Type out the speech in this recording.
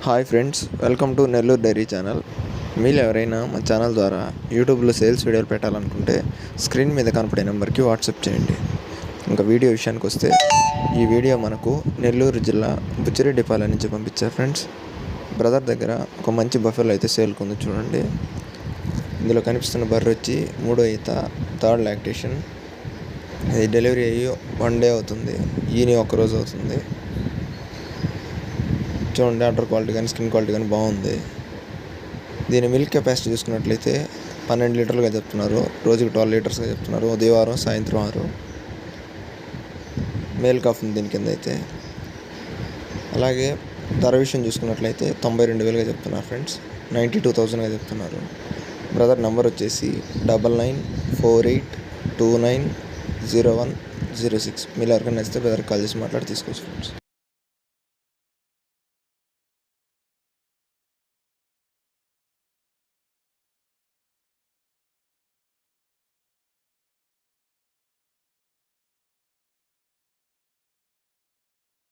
Hi friends, welcome to Nellore dairy channel. మీరు ఎవరైనా మా ఛానల్ ద్వారా యూట్యూబ్లో సేల్స్ వీడియోలు పెట్టాలనుకుంటే స్క్రీన్ మీద కనపడే నెంబర్కి వాట్సాప్ చేయండి. ఇంకా వీడియో విషయానికి వస్తే, ఈ వీడియో మనకు నెల్లూరు జిల్లా బుచ్చిరెడ్డిపాలెం నుంచి పంపించారు ఫ్రెండ్స్. బ్రదర్ దగ్గర ఒక మంచి బఫెలో అయితే సేల్కి ఉంది చూడండి. ఇందులో కనిపిస్తున్న బర్రె వచ్చి 3వ ఈత, 3rd లాక్టేషన్. ఇది డెలివరీ అయ్యి 1 డే అవుతుంది, ఈని 1 రోజు అవుతుంది. చూడండి, ఆర్డర్ క్వాలిటీ కానీ స్కిన్ క్వాలిటీ కానీ బాగుంది. దీని మిల్క్ కెపాసిటీ చూసుకున్నట్లయితే 12 లీటర్లుగా చెప్తున్నారు, రోజుకి 12 లీటర్స్గా చెప్తున్నారు. ఉదయవారం సాయంత్రం 6 మేల్ కాఫ్ ఉంది దీని కింద అయితే. అలాగే ధర విషయం చూసుకున్నట్లయితే 92,000గా చెప్తున్నారు ఫ్రెండ్స్, 92,000గా చెప్తున్నారు. బ్రదర్ నెంబర్ వచ్చేసి 9948290106. మీరు ఎవరికైనా నచ్చితే బ్రదర్ కాల్ చేసి మాట్లాడి తీసుకోవచ్చు ఫ్రెండ్స్.